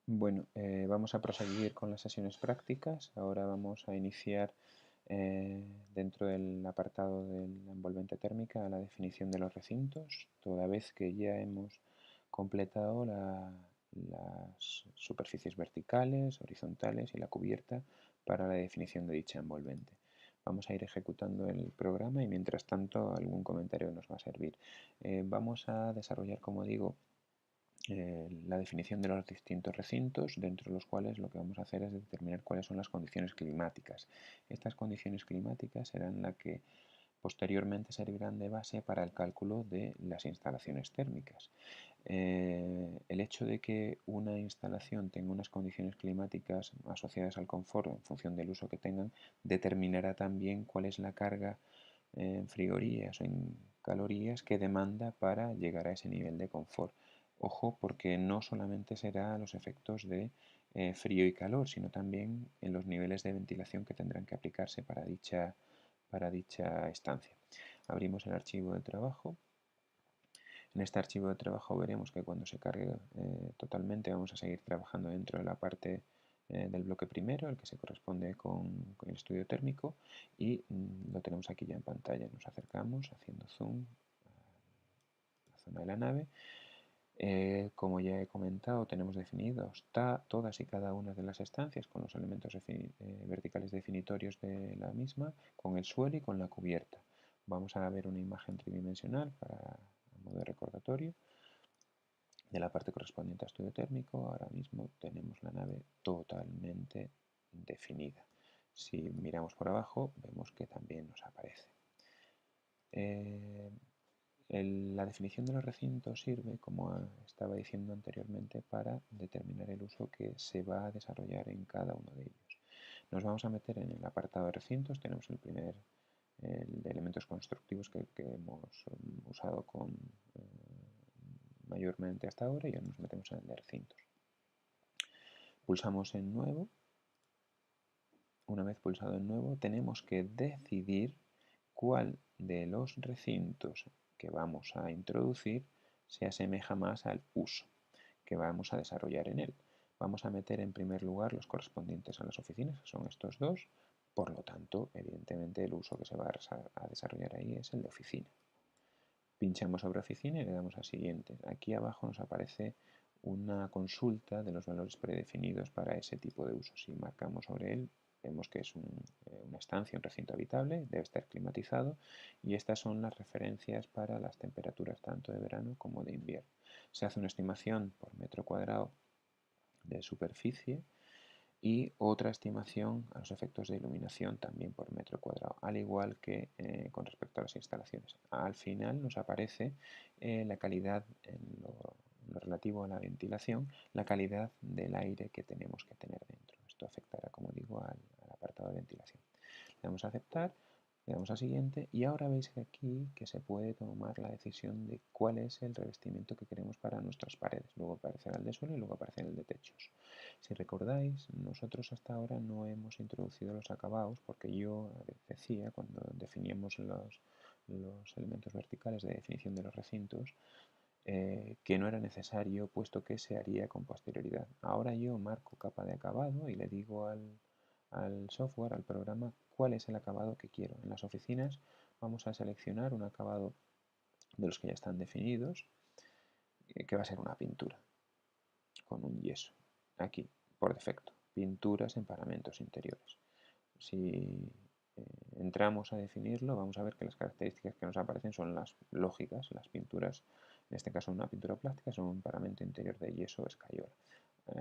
Bueno, vamos a proseguir con las sesiones prácticas. Ahora vamos a iniciar dentro del apartado de la envolvente térmica la definición de los recintos, toda vez que ya hemos completado las superficies verticales, horizontales y la cubierta para la definición de dicha envolvente. Vamos a ir ejecutando el programa y mientras tanto algún comentario nos va a servir. Vamos a desarrollar, como digo, la definición de los distintos recintos, dentro de los cuales lo que vamos a hacer es determinar cuáles son las condiciones climáticas. Estas condiciones climáticas serán las que posteriormente servirán de base para el cálculo de las instalaciones térmicas. El hecho de que una instalación tenga unas condiciones climáticas asociadas al confort en función del uso que tengan, determinará también cuál es la carga en frigorías o en calorías que demanda para llegar a ese nivel de confort. Ojo, porque no solamente será los efectos de frío y calor, sino también en los niveles de ventilación que tendrán que aplicarse para dicha estancia. Abrimos el archivo de trabajo. En este archivo de trabajo veremos que cuando se cargue totalmente vamos a seguir trabajando dentro de la parte del bloque primero, el que se corresponde con el estudio térmico, y lo tenemos aquí ya en pantalla. Nos acercamos haciendo zoom a la zona de la nave. Como ya he comentado, tenemos definidos todas y cada una de las estancias con los elementos verticales definitorios de la misma, con el suelo y con la cubierta. Vamos a ver una imagen tridimensional a modo de recordatorio de la parte correspondiente a estudio térmico. Ahora mismo tenemos la nave totalmente definida. Si miramos por abajo, vemos que también nos aparece. La definición de los recintos sirve, como estaba diciendo anteriormente, para determinar el uso que se va a desarrollar en cada uno de ellos. Nos vamos a meter en el apartado de recintos. Tenemos el de elementos constructivos que hemos usado mayormente hasta ahora, y ahora nos metemos en el de recintos. Pulsamos en nuevo. Una vez pulsado en nuevo, tenemos que decidir cuál de los recintos que vamos a introducir se asemeja más al uso que vamos a desarrollar en él. Vamos a meter en primer lugar los correspondientes a las oficinas, que son estos dos. Por lo tanto, evidentemente el uso que se va a desarrollar ahí es el de oficina. Pinchamos sobre oficina y le damos a siguiente. Aquí abajo nos aparece una consulta de los valores predefinidos para ese tipo de uso. Si marcamos sobre él, vemos que es una estancia, un recinto habitable, debe estar climatizado, y estas son las referencias para las temperaturas tanto de verano como de invierno. Se hace una estimación por metro cuadrado de superficie y otra estimación a los efectos de iluminación también por metro cuadrado, al igual que con respecto a las instalaciones. Al final nos aparece la calidad en lo relativo a la ventilación, la calidad del aire que tenemos que tener dentro. Esto afectará, como digo, al apartado de ventilación. Le damos a aceptar, le damos a siguiente, y ahora veis que aquí que se puede tomar la decisión de cuál es el revestimiento que queremos para nuestras paredes. Luego aparecerá el de suelo y luego aparecerá el de techos. Si recordáis, nosotros hasta ahora no hemos introducido los acabados, porque yo decía, cuando definíamos los elementos verticales de definición de los recintos, que no era necesario, puesto que se haría con posterioridad. Ahora yo marco capa de acabado y le digo al software, al programa, cuál es el acabado que quiero. En las oficinas vamos a seleccionar un acabado de los que ya están definidos, que va a ser una pintura con un yeso. Aquí, por defecto, pinturas en paramentos interiores. Si entramos a definirlo, vamos a ver que las características que nos aparecen son las lógicas. Las pinturas, en este caso una pintura plástica, son un paramento interior de yeso o escayola.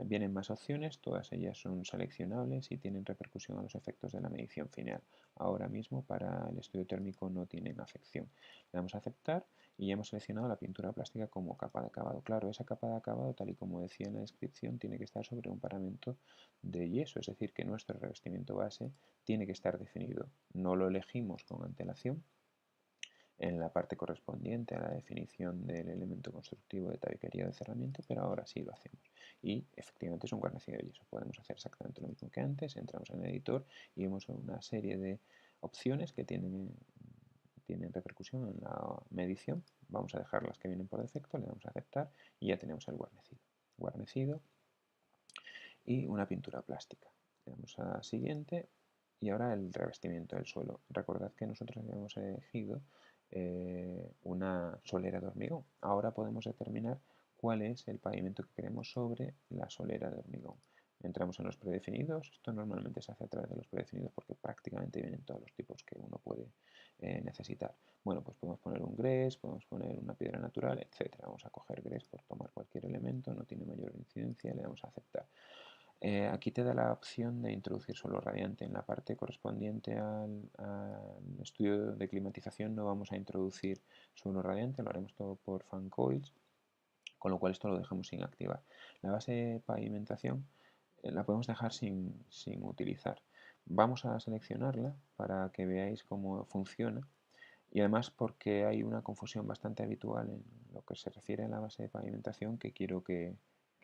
Vienen más opciones, todas ellas son seleccionables y tienen repercusión a los efectos de la medición final. Ahora mismo para el estudio térmico no tienen afección. Le damos a aceptar y ya hemos seleccionado la pintura plástica como capa de acabado. Claro, esa capa de acabado, tal y como decía en la descripción, tiene que estar sobre un paramento de yeso, es decir, que nuestro revestimiento base tiene que estar definido. No lo elegimos con antelación en la parte correspondiente a la definición del elemento constructivo de tabiquería de cerramiento, pero ahora sí lo hacemos. Y efectivamente es un guarnecido de yeso. Podemos hacer exactamente lo mismo que antes. Entramos en el editor y vemos una serie de opciones que tienen repercusión en la medición. Vamos a dejar las que vienen por defecto, le damos a aceptar y ya tenemos el guarnecido. Guarnecido y una pintura plástica. Le damos a siguiente y ahora el revestimiento del suelo. Recordad que nosotros habíamos elegido una solera de hormigón. Ahora podemos determinar cuál es el pavimento que queremos sobre la solera de hormigón. Entramos en los predefinidos. Esto normalmente se hace a través de los predefinidos porque prácticamente vienen todos los tipos que uno puede necesitar. Bueno, pues podemos poner un gres, podemos poner una piedra natural, etc. Vamos a coger gres por tomar cualquier elemento, no tiene mayor incidencia, le damos a aceptar. Aquí te da la opción de introducir suelo radiante. En la parte correspondiente al estudio de climatización no vamos a introducir suelo radiante, lo haremos todo por fan coils, con lo cual esto lo dejamos sin activar. La base de pavimentación la podemos dejar sin utilizar. Vamos a seleccionarla para que veáis cómo funciona y además porque hay una confusión bastante habitual en lo que se refiere a la base de pavimentación que quiero que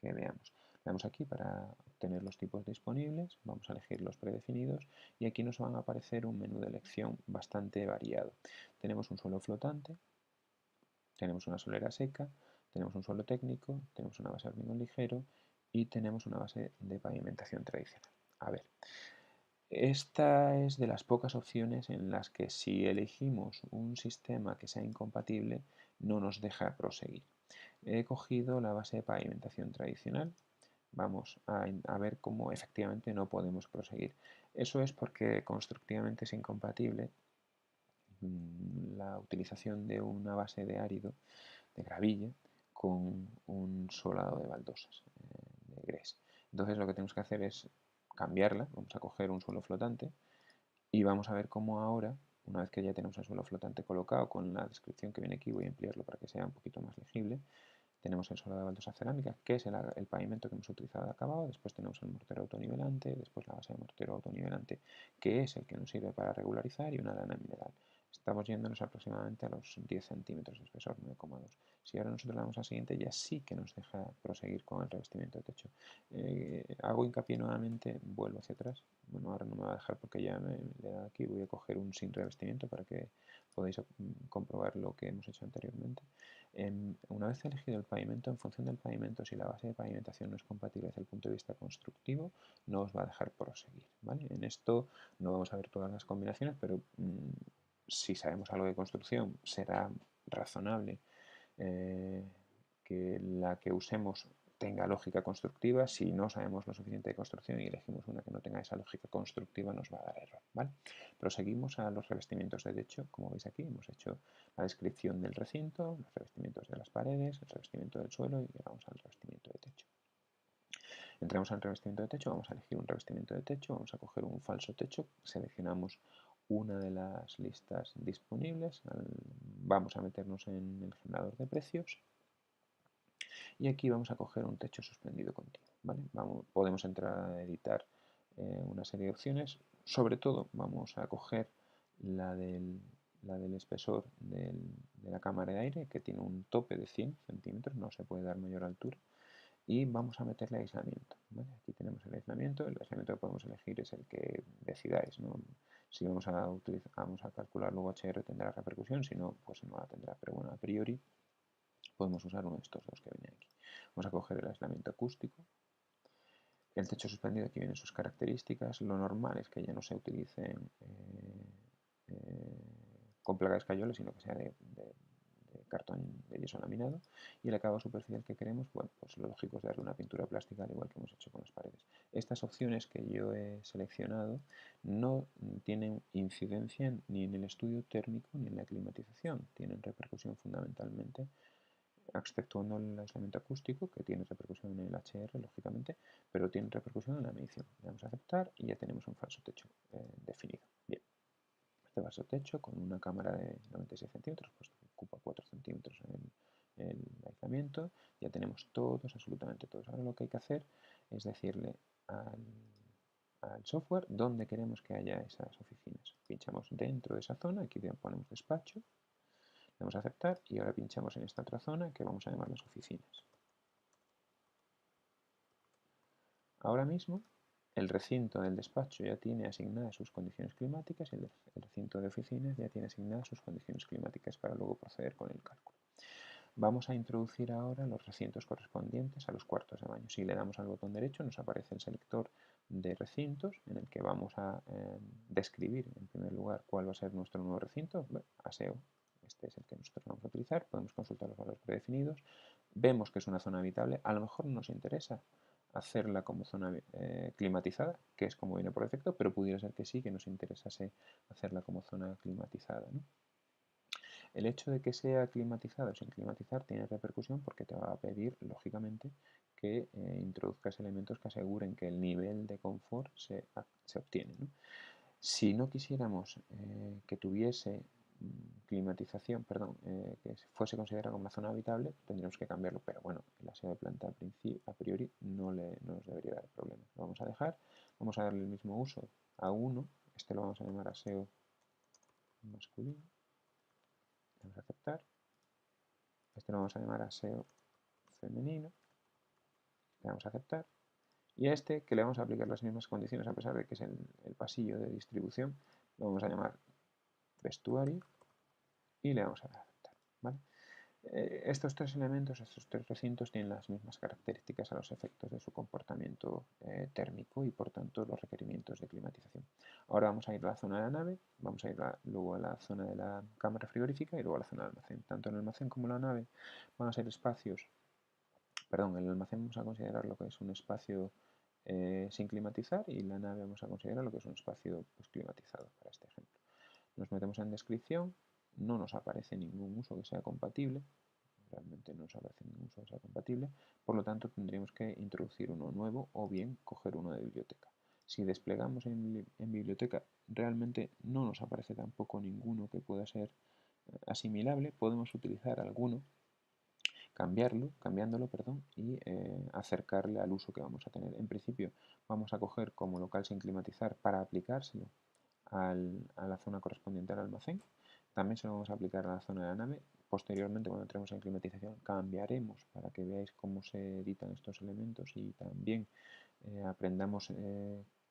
veamos. Le damos aquí para obtener los tipos disponibles, vamos a elegir los predefinidos y aquí nos van a aparecer un menú de elección bastante variado. Tenemos un suelo flotante, tenemos una solera seca, tenemos un suelo técnico, tenemos una base de hormigón ligero y tenemos una base de pavimentación tradicional. A ver, esta es de las pocas opciones en las que si elegimos un sistema que sea incompatible no nos deja proseguir. He cogido la base de pavimentación tradicional. Vamos a ver cómo efectivamente no podemos proseguir. Eso es porque constructivamente es incompatible la utilización de una base de árido, de gravilla, con un solado de baldosas, de grés. Entonces lo que tenemos que hacer es cambiarla. Vamos a coger un suelo flotante y vamos a ver cómo ahora, una vez que ya tenemos el suelo flotante colocado con la descripción que viene aquí, voy a ampliarlo para que sea un poquito más legible. Tenemos el suelo de baldosa cerámica, que es el pavimento que hemos utilizado de acabado. Después tenemos el mortero autonivelante, después la base de mortero autonivelante, que es el que nos sirve para regularizar, y una lana mineral. Estamos yéndonos aproximadamente a los 10 centímetros de espesor, 9,2. Si ahora nosotros le damos al siguiente, ya sí que nos deja proseguir con el revestimiento de techo. Hago hincapié nuevamente, vuelvo hacia atrás. Bueno, ahora no me va a dejar porque ya le he dado aquí. Voy a coger un sin revestimiento para que podáis comprobar lo que hemos hecho anteriormente. Una vez elegido el pavimento, en función del pavimento, si la base de pavimentación no es compatible desde el punto de vista constructivo, no os va a dejar proseguir, ¿vale? En esto no vamos a ver todas las combinaciones, pero si sabemos algo de construcción, será razonable que la que usemos tenga lógica constructiva. Si no sabemos lo suficiente de construcción y elegimos una que no tenga esa lógica constructiva, nos va a dar error, ¿vale? Proseguimos a los revestimientos de techo. Como veis aquí, hemos hecho la descripción del recinto, los revestimientos de las paredes, el revestimiento del suelo y llegamos al revestimiento de techo. Entramos al revestimiento de techo, vamos a elegir un revestimiento de techo, vamos a coger un falso techo, seleccionamos una de las listas disponibles, vamos a meternos en el generador de precios y aquí vamos a coger un techo suspendido continuo, ¿vale? Podemos entrar a editar una serie de opciones. Sobre todo vamos a coger la del espesor de la cámara de aire, que tiene un tope de 100 centímetros, no se puede dar mayor altura, y vamos a meterle aislamiento, ¿vale? Aquí tenemos el aislamiento que podemos elegir es el que decidáis, ¿no? Si vamos a calcular luego HR tendrá repercusión, si no, pues no la tendrá, pero bueno, a priori podemos usar uno de estos dos que viene aquí. Vamos a coger el aislamiento acústico. El techo suspendido, aquí vienen sus características. Lo normal es que ya no se utilicen con placa de escayola, sino que sea de cartón de yeso laminado. Y el acabado superficial que queremos, bueno, pues lo lógico es darle una pintura plástica, al igual que hemos hecho con las paredes. Estas opciones que yo he seleccionado no tienen incidencia ni en el estudio térmico ni en la climatización. Tienen repercusión fundamentalmente, exceptuando el aislamiento acústico, que tiene repercusión en el HR, lógicamente, pero tiene repercusión en la medición. Le damos a aceptar y ya tenemos un falso techo definido. Bien, este falso techo con una cámara de 96 centímetros, pues ocupa 4 centímetros en el aislamiento. Ya tenemos todos, absolutamente todos. Ahora lo que hay que hacer es decirle al software dónde queremos que haya esas oficinas. Pinchamos dentro de esa zona, aquí ponemos despacho, vamos a aceptar y ahora pinchamos en esta otra zona que vamos a llamar las oficinas. Ahora mismo el recinto del despacho ya tiene asignadas sus condiciones climáticas y el recinto de oficinas ya tiene asignadas sus condiciones climáticas para luego proceder con el cálculo. Vamos a introducir ahora los recintos correspondientes a los cuartos de baño. Si le damos al botón derecho nos aparece el selector de recintos en el que vamos a describir en primer lugar cuál va a ser nuestro nuevo recinto. Bueno, aseo, este es el que nosotros vamos a utilizar. Podemos consultar los valores predefinidos. Vemos que es una zona habitable. A lo mejor nos interesa hacerla como zona climatizada, que es como viene por defecto, pero pudiera ser que sí, que nos interesase hacerla como zona climatizada, ¿no? El hecho de que sea climatizado o sin climatizar tiene repercusión porque te va a pedir, lógicamente, que introduzcas elementos que aseguren que el nivel de confort se obtiene, ¿no? Si no quisiéramos que tuviese climatización, perdón, que fuese considerado como una zona habitable, tendríamos que cambiarlo, pero bueno, el aseo de planta a priori no nos debería dar problema. Lo vamos a dejar, vamos a darle el mismo uso a uno, este lo vamos a llamar aseo masculino, vamos a aceptar, este lo vamos a llamar aseo femenino, le vamos a aceptar, y a este, que le vamos a aplicar las mismas condiciones a pesar de que es el pasillo de distribución, lo vamos a llamar vestuario y le vamos a dar a aceptar, ¿vale? Estos tres elementos, estos tres recintos tienen las mismas características a los efectos de su comportamiento térmico y por tanto los requerimientos de climatización. Ahora vamos a ir a la zona de la nave, vamos a ir luego a la zona de la cámara frigorífica y luego a la zona del almacén. Tanto en el almacén como en la nave van a ser espacios, perdón, en el almacén vamos a considerar lo que es un espacio sin climatizar y la nave vamos a considerar lo que es un espacio pues, climatizado para este ejemplo. Nos metemos en descripción, no nos aparece ningún uso que sea compatible, realmente no nos aparece ningún uso que sea compatible, por lo tanto tendríamos que introducir uno nuevo o bien coger uno de biblioteca. Si desplegamos en biblioteca realmente no nos aparece tampoco ninguno que pueda ser asimilable, podemos utilizar alguno, cambiándolo, perdón, y acercarle al uso que vamos a tener. En principio vamos a coger como local sin climatizar para aplicárselo a la zona correspondiente al almacén. También se lo vamos a aplicar a la zona de la nave. Posteriormente, cuando entremos en climatización, cambiaremos para que veáis cómo se editan estos elementos y también aprendamos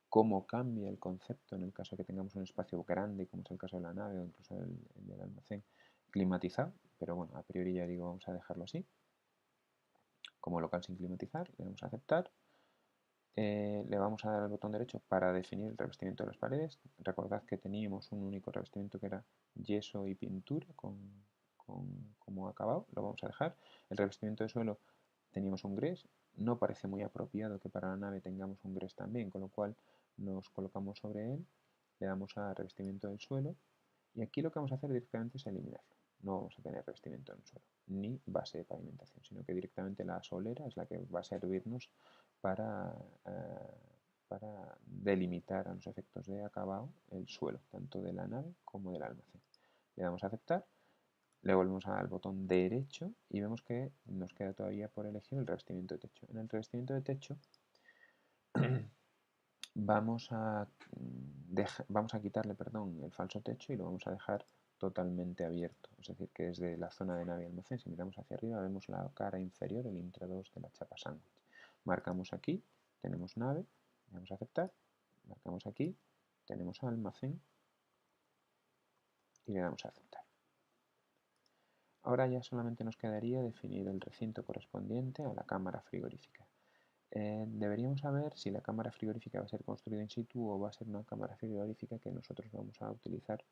cómo cambia el concepto en el caso de que tengamos un espacio grande, como es el caso de la nave o incluso el del almacén, climatizado. Pero bueno, a priori ya digo, vamos a dejarlo así. Como local sin climatizar, le vamos a aceptar. Le vamos a dar al botón derecho para definir el revestimiento de las paredes. Recordad que teníamos un único revestimiento que era yeso y pintura como acabado, lo vamos a dejar. El revestimiento de suelo teníamos un gres, no parece muy apropiado que para la nave tengamos un gres también, con lo cual nos colocamos sobre él, le damos a revestimiento del suelo y aquí lo que vamos a hacer directamente es eliminarlo. No vamos a tener revestimiento en el suelo, ni base de pavimentación, sino que directamente la solera es la que va a servirnos para, para delimitar a los efectos de acabado el suelo, tanto de la nave como del almacén. Le damos a aceptar, le volvemos al botón derecho y vemos que nos queda todavía por elegir el revestimiento de techo. En el revestimiento de techo vamos a quitarle, perdón, el falso techo y lo vamos a dejar totalmente abierto, es decir, que desde la zona de nave y almacén, si miramos hacia arriba, vemos la cara inferior, el intra 2 de la chapa sándwich. Marcamos aquí, tenemos nave, vamos a aceptar, marcamos aquí, tenemos almacén y le damos a aceptar. Ahora ya solamente nos quedaría definir el recinto correspondiente a la cámara frigorífica. Deberíamos saber si la cámara frigorífica va a ser construida in situ o va a ser una cámara frigorífica que nosotros vamos a utilizar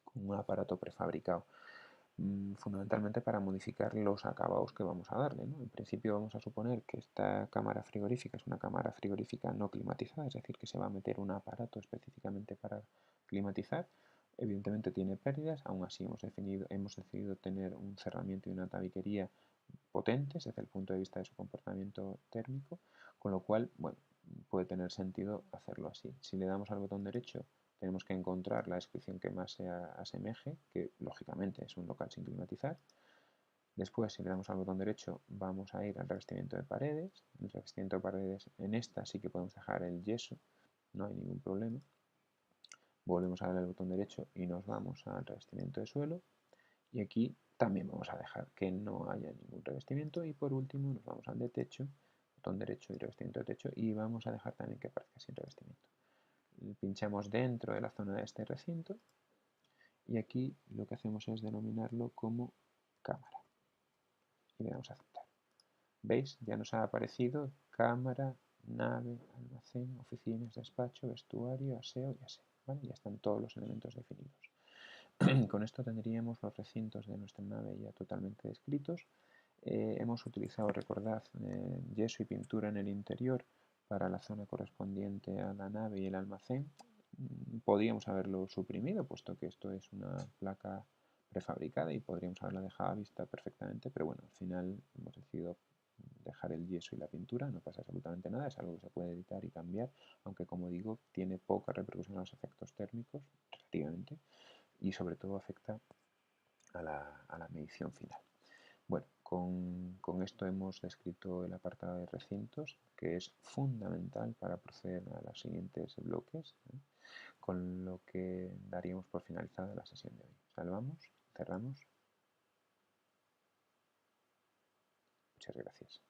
con un aparato prefabricado, fundamentalmente para modificar los acabados que vamos a darle, ¿no? En principio vamos a suponer que esta cámara frigorífica es una cámara frigorífica no climatizada, es decir, que se va a meter un aparato específicamente para climatizar. Evidentemente tiene pérdidas, aún así hemos decidido tener un cerramiento y una tabiquería potentes desde el punto de vista de su comportamiento térmico, con lo cual, bueno, puede tener sentido hacerlo así. Si le damos al botón derecho, tenemos que encontrar la descripción que más se asemeje, que lógicamente es un local sin climatizar. Después, si le damos al botón derecho, vamos a ir al revestimiento de paredes. En el revestimiento de paredes, en esta sí que podemos dejar el yeso, no hay ningún problema. Volvemos a darle al botón derecho y nos vamos al revestimiento de suelo. Y aquí también vamos a dejar que no haya ningún revestimiento y por último nos vamos al de techo, botón derecho y revestimiento de techo y vamos a dejar también que aparezca sin revestimiento. Pinchamos dentro de la zona de este recinto y aquí lo que hacemos es denominarlo como cámara. y le damos a aceptar. ¿Veis? Ya nos ha aparecido cámara, nave, almacén, oficinas, despacho, vestuario, aseo y aseo. ¿Vale? Ya están todos los elementos definidos. Con esto tendríamos los recintos de nuestra nave ya totalmente descritos. Hemos utilizado, recordad, yeso y pintura en el interior para la zona correspondiente a la nave y el almacén. Podríamos haberlo suprimido, puesto que esto es una placa prefabricada y podríamos haberla dejado a vista perfectamente, pero bueno, al final hemos decidido dejar el yeso y la pintura, no pasa absolutamente nada, es algo que se puede editar y cambiar, aunque como digo, tiene poca repercusión a los efectos térmicos, relativamente, y sobre todo afecta a la medición final. Bueno, con esto hemos descrito el apartado de recintos, que es fundamental para proceder a los siguientes bloques, con lo que daríamos por finalizada la sesión de hoy. Salvamos, cerramos. Muchas gracias.